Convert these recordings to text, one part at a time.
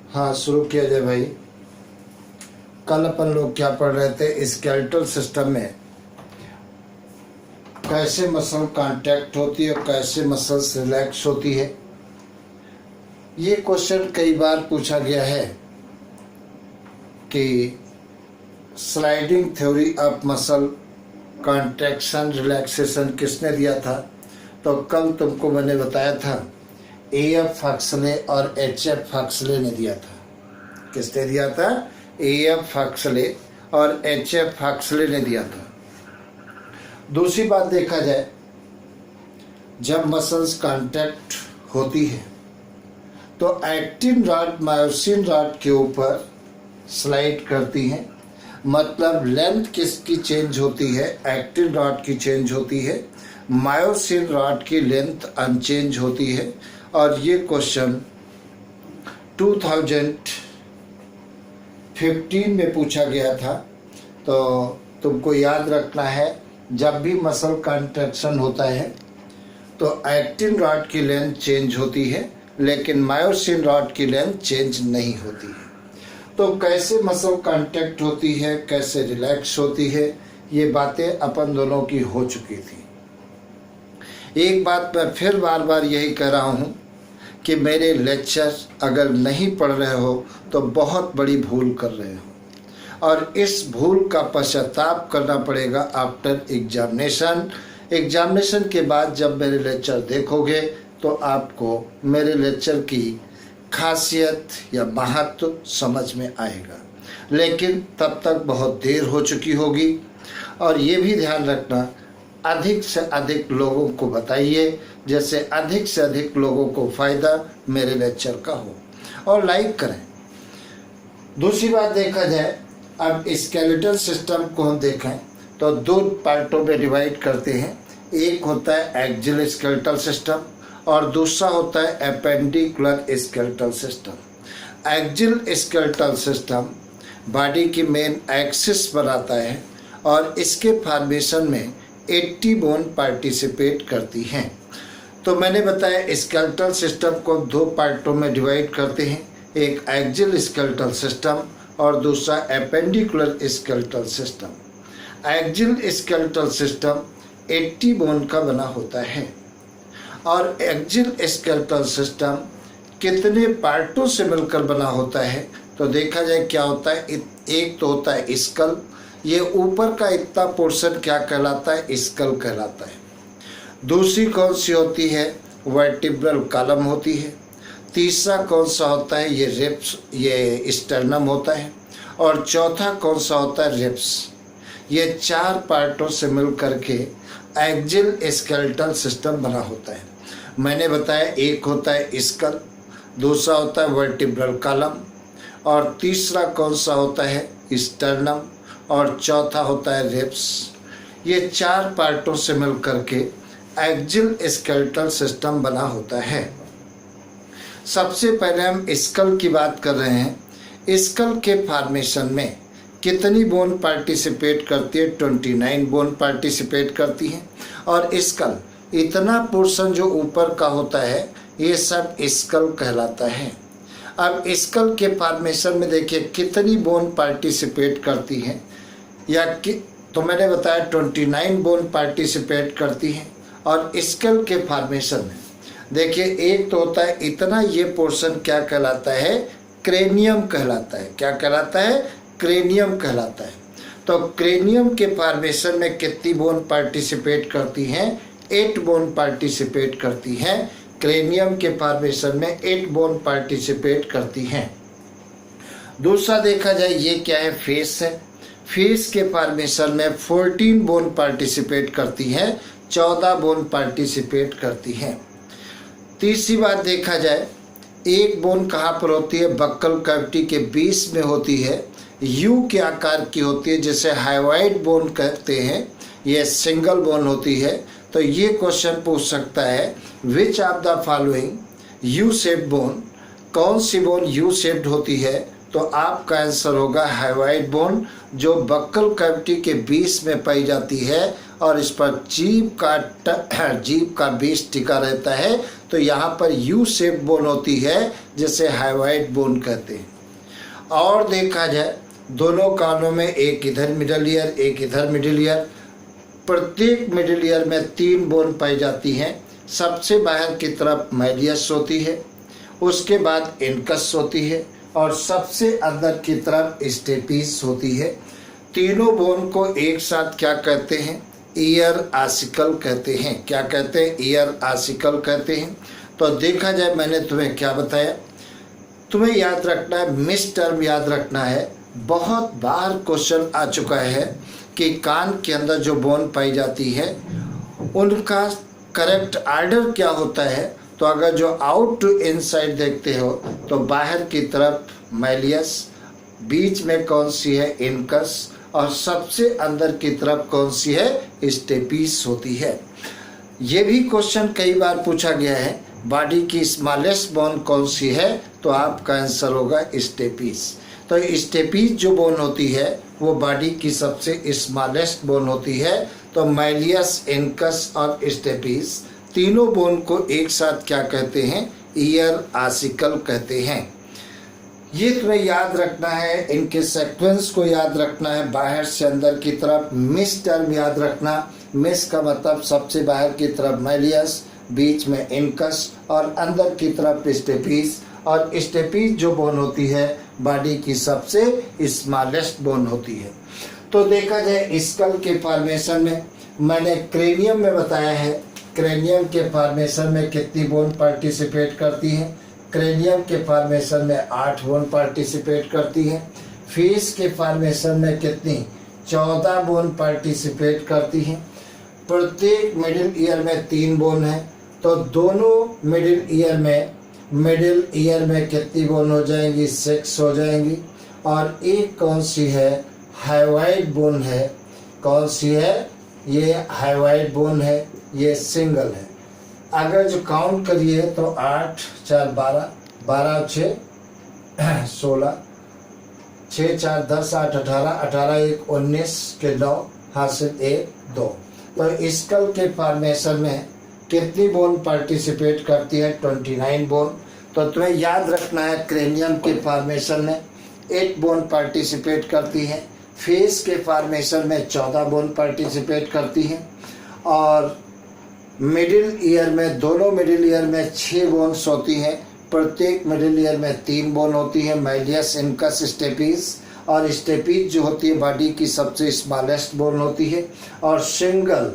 हाँ, शुरू किया जाए भाई। कल अपन लोग क्या पढ़ रहे थे, स्केलेटल सिस्टम में कैसे मसल कांटेक्ट होती है और कैसे मसल्स रिलैक्स होती है। ये क्वेश्चन कई बार पूछा गया है कि sliding theory of muscle contraction relaxation किसने दिया था। तो कल तुमको मैंने बताया था एएफ हक्सले और एचएफ हक्सले ने दिया था। किसने दिया था? एएफ हक्सले और एचएफ हक्सले ने दिया था। दूसरी बात देखा जाए, जब मसल्स कांटेक्ट होती है तो एक्टिन रॉड मायोसिन रॉड के ऊपर स्लाइड करती हैं। मतलब लेंथ किसकी चेंज होती है? एक्टिन रॉड की चेंज होती है, मायोसिन रॉड की लेंथ अनचेंज होती है। और ये क्वेश्चन 2015 में पूछा गया था। तो तुमको याद रखना है, जब भी मसल कॉन्ट्रैक्शन होता है तो एक्टिन रॉड की लेंथ चेंज होती है, लेकिन मायोसिन रॉड की लेंथ चेंज नहीं होती है। तो कैसे मसल कांटेक्ट होती है, कैसे रिलैक्स होती है, ये बातें अपन दोनों की हो चुकी थी। एक बात मैं फिर बार बार यही कह रहा हूँ कि मेरे लेक्चर अगर नहीं पढ़ रहे हो तो बहुत बड़ी भूल कर रहे हो, और इस भूल का पश्चाताप करना पड़ेगा आफ्टर एग्जामिनेशन। एग्जामिनेशन के बाद जब मेरे लेक्चर देखोगे तो आपको मेरे लेक्चर की खासियत या महत्व समझ में आएगा, लेकिन तब तक बहुत देर हो चुकी होगी। और ये भी ध्यान रखना, अधिक से अधिक लोगों को बताइए, जैसे अधिक से अधिक लोगों को फ़ायदा मेरे लेक्चर का हो, और लाइक करें। दूसरी बात देखा जाए, अब स्केलेटल सिस्टम को हम देखें तो दो पार्टों में डिवाइड करते हैं। एक होता है एक्सियल स्केलेटल सिस्टम और दूसरा होता है appendicular skeletal system. Axial skeletal system body की मेन एक्सिस बनाता है और इसके फॉर्मेशन में 80 बोन पार्टिसिपेट करती हैं। तो मैंने बताया स्केलेटल सिस्टम को दो पार्टों में डिवाइड करते हैं, एक एक्सियल स्केलेटल सिस्टम और दूसरा appendicular skeletal system. Axial skeletal system 80 bone का बना होता है। और एक्सियल स्केलेटल सिस्टम कितने पार्टों से मिलकर बना होता है? तो देखा जाए क्या होता है, एक तो होता है स्कल। ये ऊपर का इतना पोर्शन क्या कहलाता है? स्कल कहलाता है। दूसरी कौन सी होती है? वर्टिब्रल कॉलम होती है। तीसरा कौन सा होता है? ये रिब्स, ये स्टर्नम होता है। और चौथा कौन सा होता है? रिब्स। ये चार पार्टों से मिल करके एक्सियल स्केलेटल सिस्टम बना होता है। मैंने बताया एक होता है स्कल, दूसरा होता है वर्टिब्रल कॉलम, और तीसरा कौन सा होता है? स्टर्नम, और चौथा होता है रिब्स। ये चार पार्टों से मिल करके एक्सियल स्केलेटल सिस्टम बना होता है। सबसे पहले हम स्कल की बात कर रहे हैं। स्कल के फॉर्मेशन में कितनी बोन पार्टिसिपेट करती है? 29 बोन पार्टिसिपेट करती हैं। और स्कल इतना पोर्शन जो ऊपर का होता है, ये सब स्कल कहलाता है। अब स्कल के फॉर्मेशन में देखिए कितनी बोन पार्टिसिपेट करती हैं, तो मैंने बताया 29 बोन पार्टिसिपेट करती हैं। और स्कल के फॉर्मेशन में देखिए एक तो होता है इतना, ये पोर्शन क्या कहलाता है? क्रेनियम कहलाता है। क्या कहलाता है? क्रेनियम कहलाता है। तो क्रेनियम के फॉर्मेशन में कितनी बोन पार्टिसिपेट करती हैं? 8 बोन पार्टिसिपेट करती हैं। क्रेनियम के फॉर्मेशन में 8 बोन पार्टिसिपेट करती हैं। दूसरा देखा जाए, ये क्या है? फेस है। फेस के फॉर्मेशन में 14 बोन पार्टिसिपेट करती हैं, 14 बोन पार्टिसिपेट करती हैं। तीसरी बात देखा जाए, एक बोन कहाँ पर होती है? बक्कल कैविटी के बीच में होती है, यू के आकार की होती है, जिसे हाइवाइड बोन कहते हैं। ये सिंगल बोन होती है। तो ये क्वेश्चन पूछ सकता है, which of the following U shaped bone, कौन सी बोन यू शेप्ड होती है? तो आपका आंसर होगा हाइवाइड बोन, जो बक्कल कैविटी के बीच में पाई जाती है और इस पर जीभ का बीज टिका रहता है, तो यहाँ पर यू शेप बोन होती है जिसे हाइवाइड बोन कहते हैं। और देखा जाए दोनों कानों में एक इधर मिडल ईयर, एक इधर मिडल ईयर, प्रत्येक मिडल ईयर में 3 बोन पाई जाती हैं। सबसे बाहर की तरफ मैलियस होती है, उसके बाद इनकस होती है और सबसे अंदर की तरफ स्टेपिस होती है। तीनों बोन को एक साथ क्या कहते हैं? ईयर आसिकल कहते हैं। क्या कहते हैं? ईयर आसिकल कहते हैं। तो देखा जाए मैंने तुम्हें क्या बताया, तुम्हें याद रखना है, मिस टर्म याद रखना है। बहुत बार क्वेश्चन आ चुका है कि कान के अंदर जो बोन पाई जाती है उनका करेक्ट ऑर्डर क्या होता है। तो अगर जो आउट टू इनसाइड देखते हो तो बाहर की तरफ मैलियस, बीच में कौन सी है? इनकस, और सबसे अंदर की तरफ कौन सी है? स्टेपिस होती है। ये भी क्वेश्चन कई बार पूछा गया है, बॉडी की स्मॉलेस्ट बोन कौन सी है? तो आपका आंसर होगा स्टेपिस। तो स्टेपिस जो बोन होती है वो बॉडी की सबसे स्मॉलेस्ट बोन होती है। तो मैलियस, इनकस और स्टेपिस तीनों बोन को एक साथ क्या कहते हैं? ईयर आसिकल कहते हैं। ये तुम्हें याद रखना है, इनके सीक्वेंस को याद रखना है। बाहर से अंदर की तरफ मिस टर्म याद रखना। मिस का मतलब सबसे बाहर की तरफ मैलियस, बीच में इनकस और अंदर की तरफ स्टेपिस। और स्टेपिस जो बोन होती है बॉडी की सबसे स्मॉलेस्ट बोन होती है। तो देखा जाए स्कल के फॉर्मेशन में मैंने क्रेनियम में बताया है, क्रेनियम के फॉर्मेशन में कितनी बोन पार्टिसिपेट करती हैं? क्रेनियम के फॉर्मेशन में 8 बोन पार्टिसिपेट करती हैं। फेस के फॉर्मेशन में कितनी? 14 बोन पार्टिसिपेट करती हैं। प्रत्येक मिडिल ईयर में 3 बोन है, तो दोनों मिडिल ईयर में कितनी बोन हो जाएंगी? 6 हो जाएंगी। और एक कौन सी है? हाइवाइड बोन है। कौन सी है? ये हाइवाइड बोन है, ये सिंगल है। अगर जो काउंट करिए तो 8 4 12, 12 6 16, 6 4 10 8 18, 18 1 19 के 9 हासिल 1 2। तो स्कल के फॉर्मेशन में कितनी बोन पार्टिसिपेट करती है? 29 बोन। तो तुम्हें याद रखना है क्रेनियम के फॉर्मेशन में 8 बोन पार्टिसिपेट करती है। फेस के फॉर्मेशन में 14 बोन पार्टिसिपेट करती हैं। और मिडिल ईयर में, दोनों मिडिल ईयर में 6 बोन्स होती हैं। प्रत्येक मिडिल ईयर में 3 बोन होती हैं, मैलियस, इनकस, स्टेपिस। और स्टेपिस जो होती है बॉडी की सबसे स्मॉलेस्ट बोन होती है। और सिंगल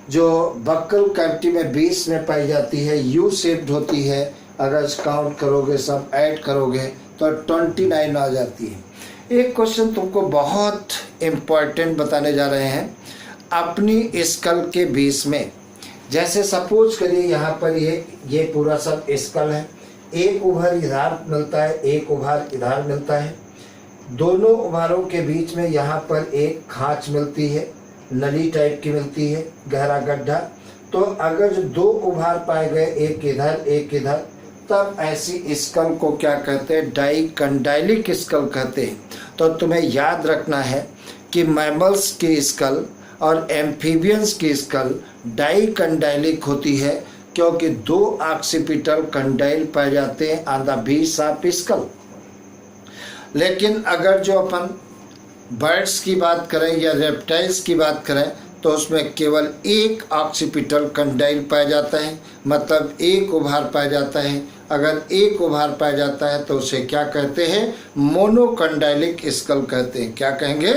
जो बक्कल कैविटी में 20 में पाई जाती है, यू शेप्ड होती है। अगर काउंट करोगे, सब ऐड करोगे तो 29 आ जाती है। एक क्वेश्चन तुमको बहुत इम्पोर्टेंट बताने जा रहे हैं। अपनी स्कल के बेस में, जैसे सपोज करिए यहाँ पर ये पूरा सब स्कल है, एक उभार इधर मिलता है, एक उभार इधर मिलता है। दोनों उभारों के बीच में यहाँ पर एक खांच मिलती है, नली टाइप की मिलती है, गहरा गड्ढा। तो अगर जो 2 उभार पाए गए, एक इधर एक इधर, तब ऐसी स्कल को क्या कहते हैं? डाइकंडाइलिक स्कल कहते हैं। तो तुम्हें याद रखना है कि मैमल्स की स्कल और एम्फीबियंस की स्कल डाइकंडाइलिक होती है, क्योंकि 2 ऑक्सीपिटल कंडाइल पाए जाते हैं on the base of skull. लेकिन अगर जो अपन बर्ड्स की बात करें या रेप्टाइल्स की बात करें तो उसमें केवल एक ऑक्सीपिटल कंडाइल पाया जाता है, मतलब एक उभार पाया जाता है। अगर एक उभार पाया जाता है तो उसे क्या कहते हैं? मोनोकंडाइलिक स्कल कहते हैं। क्या कहेंगे?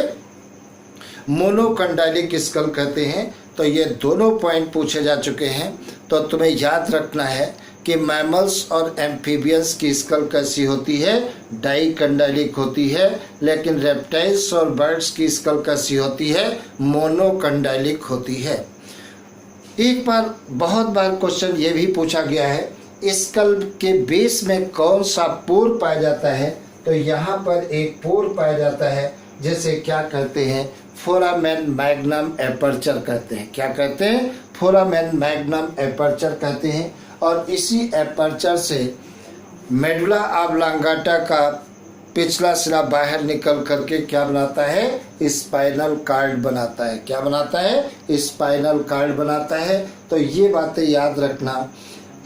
मोनोकंडाइलिक स्कल कहते हैं। तो ये दोनों पॉइंट पूछे जा चुके हैं। तो तुम्हें याद रखना है कि मैमल्स और एम्फीबियंस की स्कल कैसी होती है? डाइकंडाइलिक होती है। लेकिन रेप्टाइल्स और बर्ड्स की स्कल कैसी होती है? मोनोकंडाइलिक होती है। एक बार, बहुत बार क्वेश्चन ये भी पूछा गया है, स्कल के बेस में कौन सा पोर पाया जाता है? तो यहाँ पर एक पोर पाया जाता है जिसे क्या कहते हैं? फोरामेन मैग्नम एपर्चर कहते हैं। क्या कहते हैं? फोरामेन मैग्नम एपर्चर कहते हैं। और इसी एपर्चर से मेडुला ऑब्लांगाटा का पिछला सिरा बाहर निकल करके क्या बनाता है? स्पाइनल कार्ड बनाता है। क्या बनाता है? स्पाइनल कार्ड बनाता है। तो ये बातें याद रखना।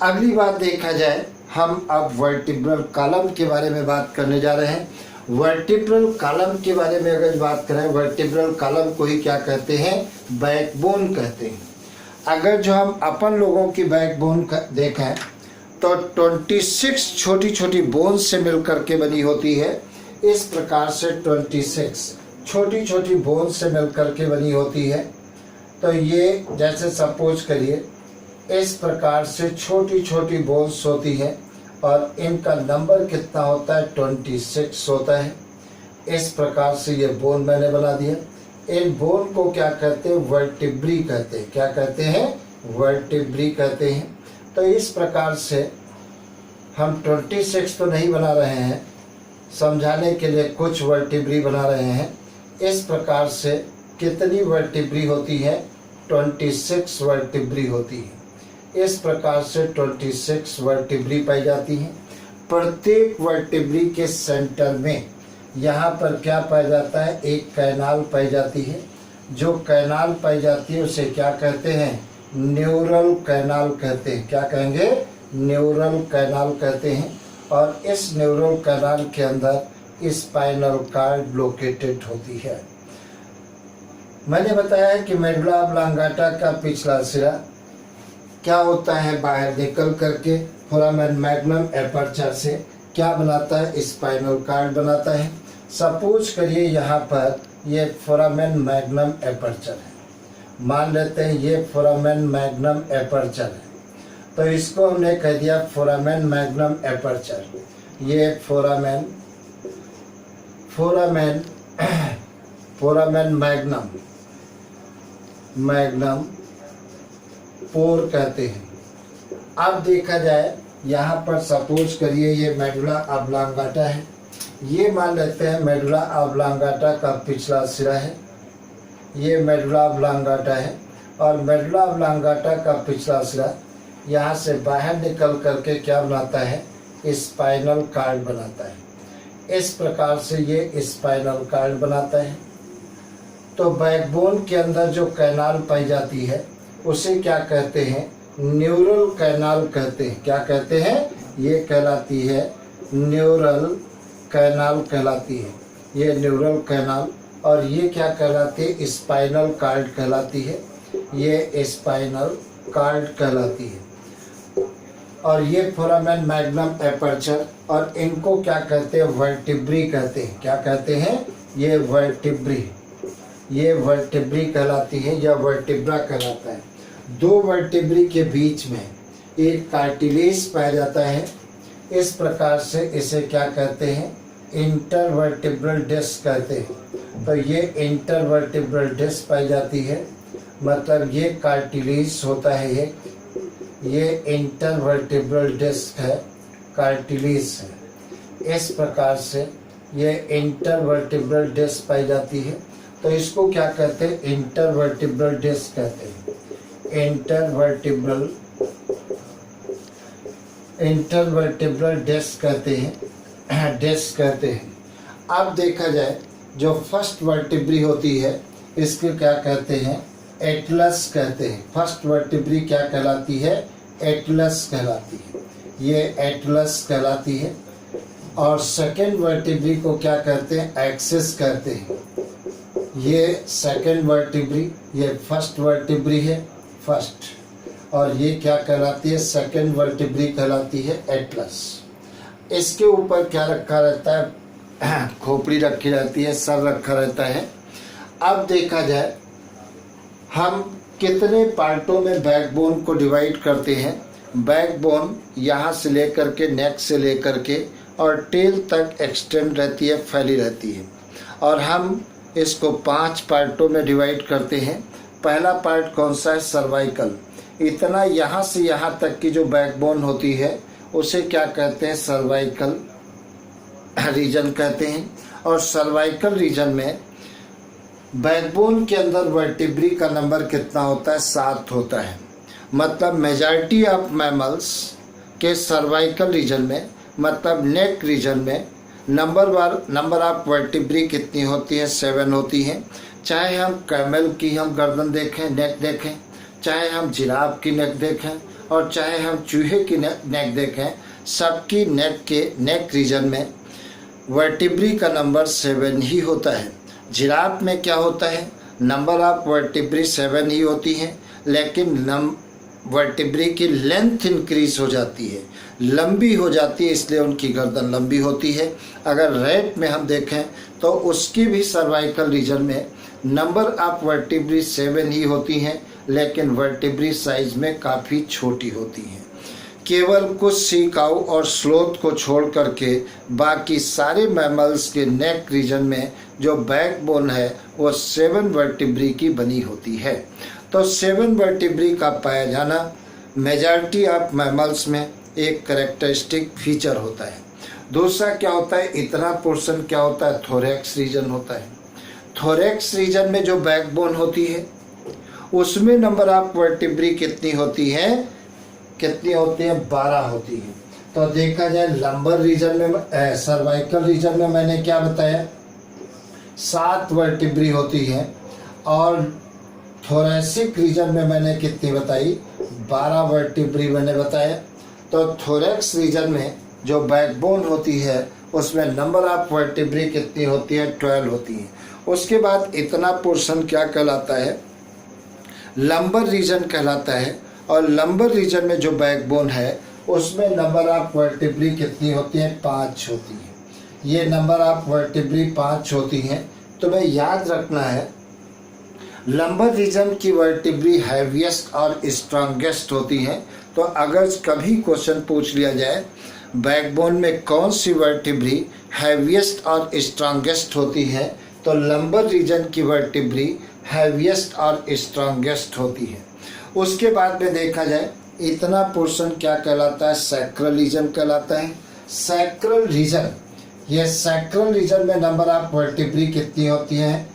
अगली बात देखा जाए, हम अब वर्टिब्रल कॉलम के बारे में बात करने जा रहे हैं। वर्टिब्रल कॉलम के बारे में अगर बात करें, वर्टिब्रल कॉलम को ही क्या कहते हैं? बैकबोन कहते हैं। अगर जो हम अपन लोगों की बैकबोन देखें तो 26 छोटी छोटी बोन्स से मिलकर के बनी होती है। इस प्रकार से 26 छोटी छोटी बोन्स से मिलकर के बनी होती है। तो ये जैसे सपोज करिए, इस प्रकार से छोटी छोटी बोन्स होती है और इनका नंबर कितना होता है? 26 होता है। इस प्रकार से ये बोन मैंने बना दिया। इन बोन को क्या कहते हैं? वर्टिब्री कहते हैं। क्या कहते हैं? वर्टिब्री कहते हैं। तो इस प्रकार से हम 26 तो नहीं बना रहे हैं, समझाने के लिए कुछ वर्टिब्री बना रहे हैं। इस प्रकार से कितनी वर्टिब्री होती है? 26 वर्टिब्री होती है। इस प्रकार से 26 वर्टिब्री पाई जाती हैं। प्रत्येक वर्टिब्री के सेंटर में यहाँ पर क्या पाया जाता है? एक कैनाल पाई जाती है। जो कैनाल पाई जाती है उसे क्या कहते हैं? न्यूरल कैनाल कहते हैं। क्या कहेंगे? न्यूरल कैनाल कहते हैं। और इस न्यूरल कैनाल के अंदर स्पाइनल कार्ड लोकेटेड होती है। मैंने बताया है कि मेडुला ऑब्लांगाटा का पिछला सिरा क्या होता है? बाहर निकल करके फोरामेन मैग्नम एपर्चर से क्या बनाता है? स्पाइनल कार्ड बनाता है। सपोज करिए यहाँ पर ये फोरामेन मैग्नम एपर्चर है, मान लेते हैं ये फोरामेन मैग्नम एपर्चर है। तो इसको हमने कह दिया फोरामेन मैग्नम एपर्चर। ये फोरामेन मैग्नम पोर कहते हैं। अब देखा जाए, यहाँ पर सपोज करिए ये मेडुला ऑब्लांगाटा है। ये मान लेते हैं मेडुला ऑब्लांगाटा का पिछला सिरा है। ये मेडुला ऑब्लांगाटा है और मेडुला ऑब्लांगाटा का पिछला सिरा यहाँ से बाहर निकल करके क्या बनाता है? स्पाइनल कार्ड बनाता है। इस प्रकार से ये स्पाइनल कार्ड बनाता है। तो बैकबोन के अंदर जो कैनाल पाई जाती है उसे क्या कहते हैं? न्यूरल कैनाल कहते हैं। क्या कहते हैं? ये कहलाती है न्यूरल कैनाल कहलाती है। ये न्यूरल कैनाल। और ये क्या कहलाती है? स्पाइनल कार्ड कहलाती है। ये स्पाइनल कार्ड कहलाती है। और ये फोरामेन मैग्नम एपर्चर, और इनको क्या कहते हैं? वर्टिब्री कहते हैं। क्या कहते हैं? ये वर्टिब्री कहलाती है या वर्टिब्रा कहलाता है। दो वर्टिब्री के बीच में एक कार्टिलेज पाया जाता है। इस प्रकार से इसे क्या कहते हैं? इंटरवर्टिब्रल डिस्क कहते हैं। तो ये इंटरवर्टिब्रल डिस्क पाई जाती है, मतलब ये कार्टिलेज होता है। ये इंटरवर्टिब्रल डिस्क है, कार्टिलेज है। इस प्रकार से ये इंटरवर्टिब्रल डिस्क पाई जाती है। तो इसको क्या कहते हैं? इंटरवर्टिब्रल डिस्क कहते हैं। इंटरवर्टिब्रल डिस्क कहते हैं। अब देखा जाए, जो फर्स्ट वर्टिब्री होती है इसको क्या कहते हैं? एटलस कहते हैं। फर्स्ट वर्टिब्री क्या कहलाती है? एटलस कहलाती है। ये एटलस कहलाती है। और सेकेंड वर्टिब्री को क्या कहते हैं? एक्सिस कहते हैं। ये सेकेंड वर्टिब्री, ये फर्स्ट वर्टिब्री है, फर्स्ट। और ये क्या कहलाती है? सेकेंड वर्टिब्री कहलाती है, एटलस। इसके ऊपर क्या रखा रहता है? खोपड़ी रखी रहती है, सर रखा रहता है। अब देखा जाए, हम कितने पार्टों में बैकबोन को डिवाइड करते हैं। बैकबोन यहाँ से लेकर के, नेक से लेकर के और टेल तक एक्सटेंड रहती है, फैली रहती है। और हम इसको 5 पार्टों में डिवाइड करते हैं। पहला पार्ट कौन सा है? सर्वाइकल। इतना यहाँ से यहाँ तक की जो बैकबोन होती है उसे क्या कहते हैं? सर्वाइकल रीजन कहते हैं। और सर्वाइकल रीजन में बैकबोन के अंदर वर्टिब्री का नंबर कितना होता है? 7 होता है। मतलब मेजॉरिटी ऑफ मैमल्स के सर्वाइकल रीजन में, मतलब नेक रीजन में नंबर ऑफ वर्टिब्री कितनी होती है? 7 होती है। चाहे हम कैमल की हम गर्दन देखें, नेक देखें, चाहे हम जिराफ की नेक देखें और चाहे हम चूहे की नेक देखें, सबकी नेक रीजन में वर्टिब्री का नंबर 7 ही होता है। जिराफ में क्या होता है? नंबर ऑफ वर्टिब्री 7 ही होती है, लेकिन वर्टिब्री की लेंथ इंक्रीज हो जाती है, लंबी हो जाती है, इसलिए उनकी गर्दन लंबी होती है। अगर रैट में हम देखें तो उसकी भी सर्वाइकल रीजन में नंबर ऑफ वर्टिब्री 7 ही होती हैं, लेकिन वर्टिब्री साइज में काफ़ी छोटी होती हैं। केवल कुछ सी काऊ और स्लोथ को छोड़ करके बाकी सारे मैमल्स के नेक रीजन में जो बैकबोन है वो 7 वर्टिब्री की बनी होती है। तो 7 वर्टिब्री का पाया जाना मेजॉरिटी ऑफ मैमल्स में एक कैरेक्टरिस्टिक फीचर होता है। दूसरा क्या होता है? इतना पोर्शन क्या होता है? थोरैक्स रीजन होता है। थोरैक्स रीजन में जो बैकबोन होती है उसमें नंबर ऑफ वर्टिब्री कितनी होती है? 12 होती है। तो देखा जाए लंबर रीजन में, सर्वाइकल रीजन में मैंने क्या बताया? 7 वर्टिब्री होती है और थोरैसिक रीजन में मैंने कितनी बताई? 12 वर्टिब्री मैंने बताया। तो थोरैक्स रीजन में जो बैकबोन होती है उसमें नंबर ऑफ वर्टिब्री कितनी होती है? 12 होती है। उसके बाद इतना पोर्शन क्या कहलाता है? लंबर रीजन कहलाता है। और लंबर रीजन में जो बैकबोन है उसमें नंबर ऑफ वर्टिब्री कितनी होती है? 5 होती है। ये नंबर ऑफ वर्टिब्री 5 होती हैं। तुम्हें याद रखना है लंबर रीजन की वर्टिब्री हैवीएस्ट और स्ट्रॉन्गेस्ट होती हैं। तो अगर कभी क्वेश्चन पूछ लिया जाए बैकबोन में कौन सी वर्टिब्री हैवीएस्ट और स्ट्रॉन्गेस्ट होती है, तो लंबर रीजन की वर्टिब्री हैवीएस्ट और स्ट्रॉन्गेस्ट होती है। उसके बाद में देखा जाए इतना पोर्शन क्या कहलाता है? सैक्रल रीजन कहलाता है। सैक्रल रीजन, ये सैक्रल रीजन में नंबर ऑफ वर्टिब्री कितनी होती है?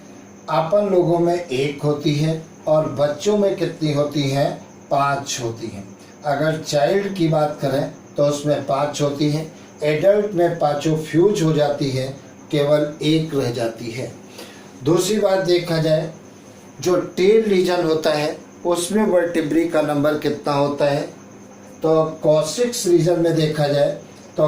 अपन लोगों में 1 होती है और बच्चों में कितनी होती है? 5 होती हैं। अगर चाइल्ड की बात करें तो उसमें 5 होती हैं। एडल्ट में 5 फ्यूज हो जाती है, केवल 1 रह जाती है। दूसरी बात देखा जाए जो टेल रीजन होता है उसमें वर्टिब्री का नंबर कितना होता है? तो कॉसेक्स रीजन में देखा जाए तो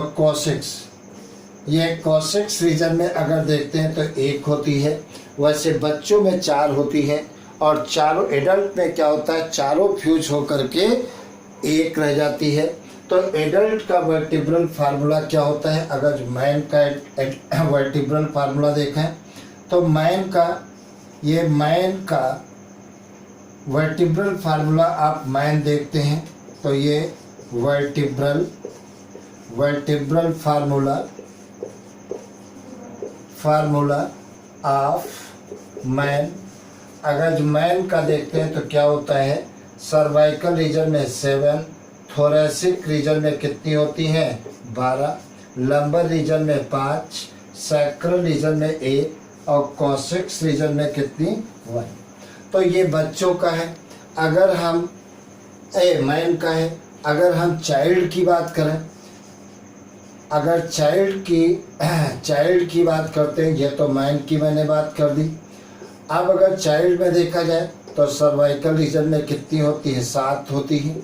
कॉसेक्स रीजन में अगर देखते हैं तो 1 होती है। वैसे बच्चों में 4 होती है और चारों एडल्ट में क्या होता है? चारों फ्यूज होकर के 1 रह जाती है। तो एडल्ट का वर्टिब्रल फार्मूला क्या होता है? अगर मैन का वर्टिब्रल फार्मूला देखें तो मैन का वर्टिब्रल फार्मूला आप मैन देखते हैं तो ये वर्टिब्रल फार्मूला ऑफ मैन, अगर मैन का देखते हैं तो क्या होता है? सर्वाइकल रीजन में 7, थोरैसिक रीजन में कितनी होती हैं? 12, लंबर रीजन में 5, सैक्रल रीजन में 1 और कॉसेक्स रीजन में कितनी? 1। तो ये बच्चों का है। अगर हम मैन का है। अगर हम चाइल्ड की बात करें, अगर चाइल्ड की बात करते हैं, ये तो मैन की मैंने बात कर दी। अब अगर चाइल्ड में देखा जाए तो सर्वाइकल रीजन में कितनी होती है? 7 होती है।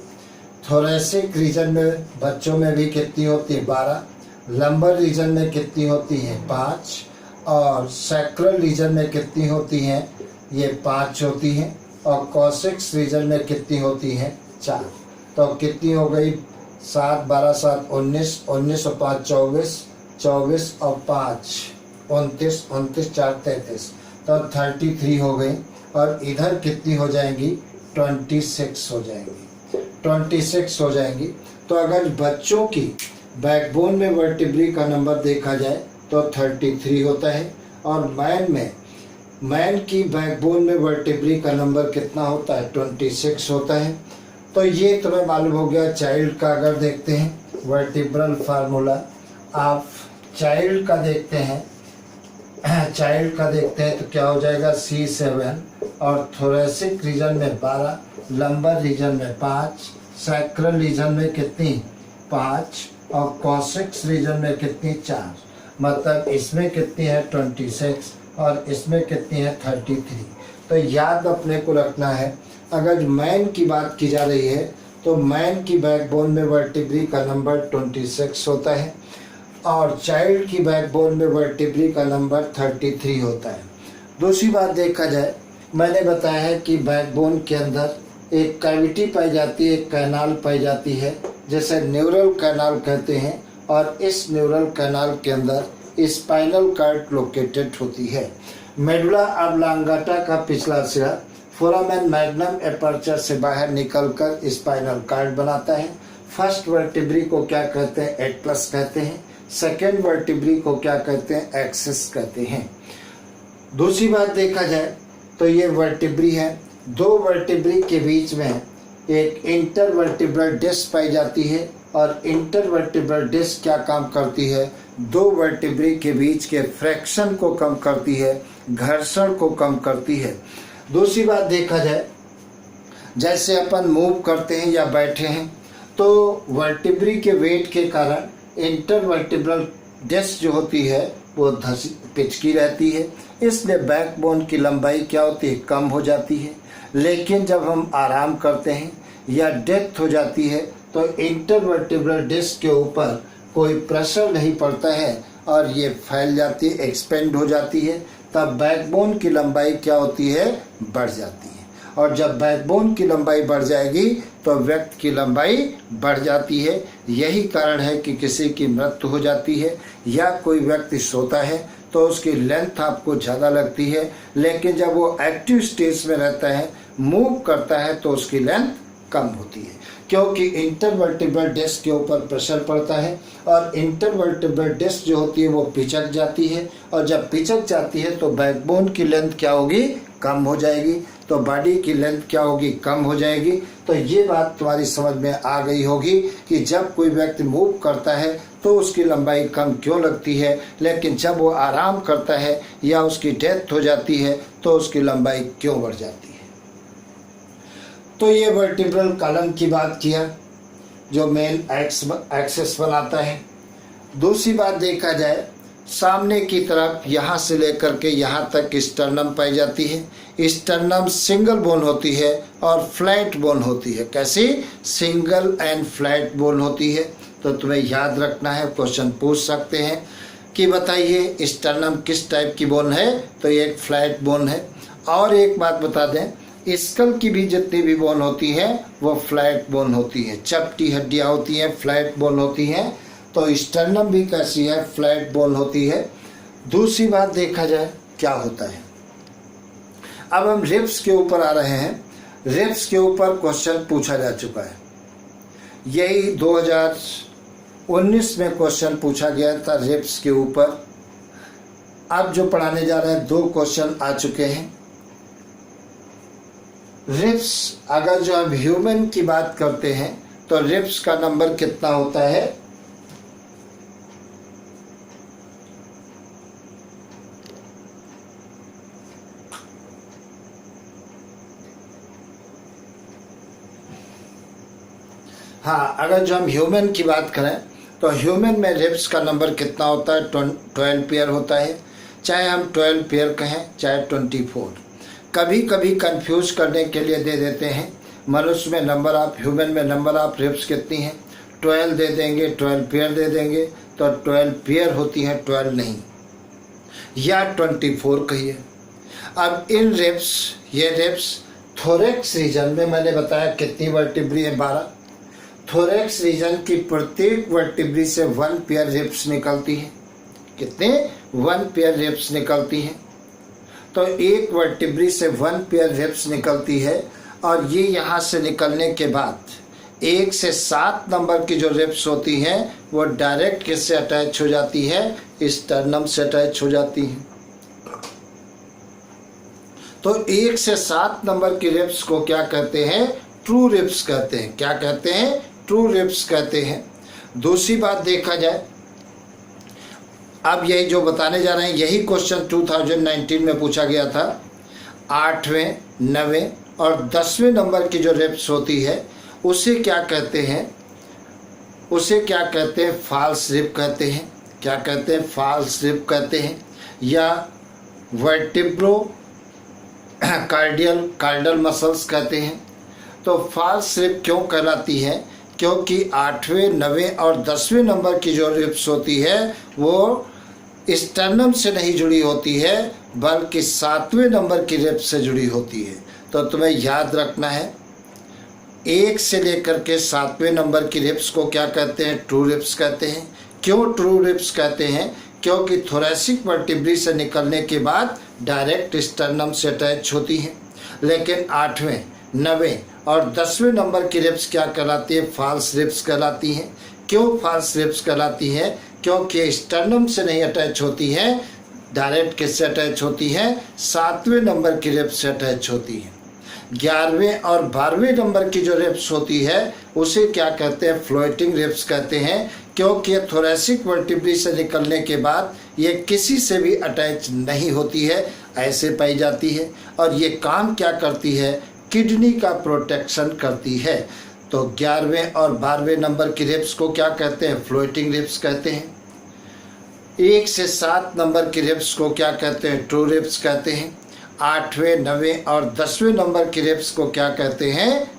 थोरैसिक रीजन में बच्चों में भी कितनी होती है? 12, लंबर रीजन में कितनी होती है? 5 और सैक्रल रीजन में कितनी होती हैं? ये 5 होती हैं। और कॉसेक्स रीजन में कितनी होती हैं? 4। तो कितनी हो गई? 7, 12, 7, 19, 19 और 5 24, 24 और 5 29, 29, 4 33, तो 33 हो गई। और इधर कितनी हो जाएंगी? 26 हो जाएंगी, 26 हो जाएंगी। तो अगर बच्चों की बैकबोन में वर्टिब्री का नंबर देखा जाए तो 33 होता है और मैन की बैकबोन में वर्टिब्री का नंबर कितना होता है? 26 होता है। तो ये तुम्हें मालूम हो गया चाइल्ड का। अगर देखते हैं वर्टिब्रल फार्मूला आप चाइल्ड का देखते हैं तो क्या हो जाएगा? C7 और थोरैसिक रीजन में 12, लंबर रीजन में 5, सैक्रल रीजन में कितनी? 5 और कॉसेक्स रीजन में कितनी? 4। मतलब इसमें कितनी है 26 और इसमें कितनी है 33। तो याद अपने को रखना है, अगर मैन की बात की जा रही है तो मैन की बैकबोन में वर्टिब्री का नंबर 26 होता है और चाइल्ड की बैकबोन में वर्टिब्री का नंबर 33 होता है। दूसरी बात देखा जाए, मैंने बताया है कि बैकबोन के अंदर एक कैविटी पाई जाती है, एक कैनाल पाई जाती है जिसे न्यूरल कैनाल कहते हैं और इस न्यूरल कैनाल के अंदर स्पाइनल कॉर्ड लोकेटेड होती है। मेडुला ऑब्लांगाटा का पिछला सिरा फोरामेन मैग्नम एपर्चर से बाहर निकलकर स्पाइनल कॉर्ड बनाता है। फर्स्ट वर्टिब्री को क्या कहते हैं, एटलस कहते हैं। सेकेंड वर्टिब्री को क्या कहते हैं, एक्सिस कहते हैं। दूसरी बात देखा जाए तो ये वर्टिब्री है, दो वर्टिब्री के बीच में एक इंटरवर्टिब्रल डिस्क पाई जाती है और इंटरवर्टिब्रल डिस्क क्या काम करती है, दो वर्टिब्री के बीच के फ्रैक्शन को कम करती है, घर्षण को कम करती है। दूसरी बात देखा जाए, जैसे अपन मूव करते हैं या बैठे हैं तो वर्टिब्री के वेट के कारण इंटरवर्टिब्रल डिस्क जो होती है वो पिचकी रहती है, इसलिए बैकबोन की लंबाई क्या होती है, कम हो जाती है। लेकिन जब हम आराम करते हैं या डेथ हो जाती है तो इंटरवर्टिब्रल डिस्क के ऊपर कोई प्रेशर नहीं पड़ता है और ये फैल जाती है, एक्सपेंड हो जाती है, तब बैकबोन की लंबाई क्या होती है, बढ़ जाती है। और जब बैकबोन की लंबाई बढ़ जाएगी तो व्यक्ति की लंबाई बढ़ जाती है। यही कारण है कि किसी की मृत्यु हो जाती है या कोई व्यक्ति सोता है तो उसकी लेंथ आपको ज़्यादा लगती है, लेकिन जब वो एक्टिव स्टेज में रहता है, मूव करता है, तो उसकी लेंथ कम होती है, क्योंकि इंटरवर्टिब्रल डिस्क के ऊपर प्रेशर पड़ता है और इंटरवर्टिब्रल डिस्क जो होती है वो पिचक जाती है और जब पिचक जाती है तो बैकबोन की लेंथ क्या होगी, कम हो जाएगी, तो बॉडी की लेंथ क्या होगी, कम हो जाएगी। तो ये बात तुम्हारी समझ में आ गई होगी कि जब कोई व्यक्ति मूव करता है तो उसकी लंबाई कम क्यों लगती है, लेकिन जब वो आराम करता है या उसकी डेथ हो जाती है तो उसकी लंबाई क्यों बढ़ जाती है। तो ये वर्टिब्रल कॉलम की बात किया जो मेन एक्सिस बनाता है। दूसरी बात देखा जाए, सामने की तरफ यहाँ से लेकर के यहाँ तक स्टर्नम पाई जाती है। स्टर्नम सिंगल बोन होती है और फ्लैट बोन होती है। कैसी, सिंगल एंड फ्लैट बोन होती है। तो तुम्हें याद रखना है, क्वेश्चन पूछ सकते हैं कि बताइए स्टर्नम किस टाइप की बोन है, तो ये एक फ्लैट बोन है। और एक बात बता दें, स्कल की भी जितनी भी बोन होती है वो फ्लैट बोन होती है, चपटी हड्डियाँ होती हैं, फ्लैट बोन होती हैं। तो स्टर्नम भी कैसी है, फ्लैट बोन होती है। दूसरी बात देखा जाए क्या होता है, अब हम रिब्स के ऊपर आ रहे हैं। रिब्स के ऊपर क्वेश्चन पूछा जा चुका है, यही 2019 में क्वेश्चन पूछा गया था रिब्स के ऊपर। अब जो पढ़ाने जा रहे हैं 2 क्वेश्चन आ चुके हैं। रिब्स, अगर जो हम ह्यूमन की बात करते हैं तो रिब्स का नंबर कितना होता है, हाँ, अगर जो हम ह्यूमन की बात करें तो ह्यूमन में रिब्स का नंबर कितना होता है, 12 पेयर होता है। चाहे हम 12 पेयर कहें चाहे 24, कभी कभी कंफ्यूज करने के लिए दे देते हैं। मनुष्य में नंबर ऑफ, ह्यूमन में नंबर ऑफ रिब्स कितनी है, 12 दे देंगे, 12 पेयर दे देंगे, तो 12 पेयर होती है, 12 नहीं, या 24 कहिए। अब इन रिब्स, ये रिब्स थोरेक्स रीजन में मैंने बताया कितनी वर्टिब्री है, 12। थोरेक्स रीजन की प्रत्येक वर्टिब्री से 1 पेयर रिब्स निकलती है। कितने, 1 पेयर रिब्स निकलती हैं। तो एक वर्टिब्री से 1 पेयर रिब्स निकलती है और ये यहाँ से निकलने के बाद 1 से 7 नंबर की जो रिब्स होती हैं वो डायरेक्ट किससे अटैच हो जाती है, स्टर्नम से अटैच हो जाती हैं। तो 1 से 7 नंबर की रिब्स को क्या कहते हैं, ट्रू रिब्स कहते हैं। क्या कहते हैं, ट्रू रिब्स कहते हैं। दूसरी बात देखा जाए, अब यही जो बताने जा रहे हैं यही क्वेश्चन 2019 में पूछा गया था। 8वें, 9वें और 10वें नंबर की जो रिब्स होती है उसे क्या कहते हैं, उसे क्या कहते हैं, फॉल्स रिब कहते हैं। क्या कहते हैं, फॉल्स रिब कहते हैं, या वर्टिब्रो कार्डियल मसल्स कहते हैं। तो फॉल्स रिब क्यों कहलाती है, क्योंकि 8वें 9वें और 10वें नंबर की जो रिब्स होती है वो स्टर्नम से नहीं जुड़ी होती है, बल्कि 7वें नंबर की रिब्स से जुड़ी होती है। तो तुम्हें याद रखना है, 1 से लेकर के 7वें नंबर की रिब्स को क्या कहते हैं, ट्रू रिब्स कहते हैं। क्यों ट्रू रिब्स कहते हैं, क्योंकि थोरैसिक वर्टिब्री से निकलने के बाद डायरेक्ट स्टर्नम से अटैच होती हैं। लेकिन 8वें 9वें और 10वें नंबर की रिब्स क्या कहलाती है, फॉल्स रिब्स कहलाती हैं। क्यों फॉल्स रिब्स कहलाती है, क्योंकि स्टर्नम से नहीं अटैच होती है, डायरेक्ट किससे अटैच होती है, 7वें नंबर की रिब्स से अटैच होती है। 11वें और 12वें नंबर की जो रिब्स होती है उसे क्या कहते हैं, फ्लोटिंग रिब्स कहते हैं, क्योंकि थोरैसिक वर्टिब्री से निकलने के बाद ये किसी से भी अटैच नहीं होती है, ऐसे पाई जाती है। और ये काम क्या करती है, किडनी का प्रोटेक्शन करती है। तो 11वें और 12वें नंबर की रिब्स को क्या कहते हैं, फ्लोटिंग रिब्स कहते हैं। 1 से 7 नंबर की रिब्स को क्या कहते हैं, ट्रू रिब्स कहते हैं। 8वें 9वें और 10वें नंबर की रिब्स को क्या कहते हैं,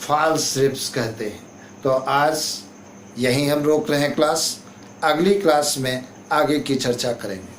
फॉल्स रिब्स कहते हैं। तो आज यहीं हम रोक रहे हैं क्लास, अगली क्लास में आगे की चर्चा करेंगे।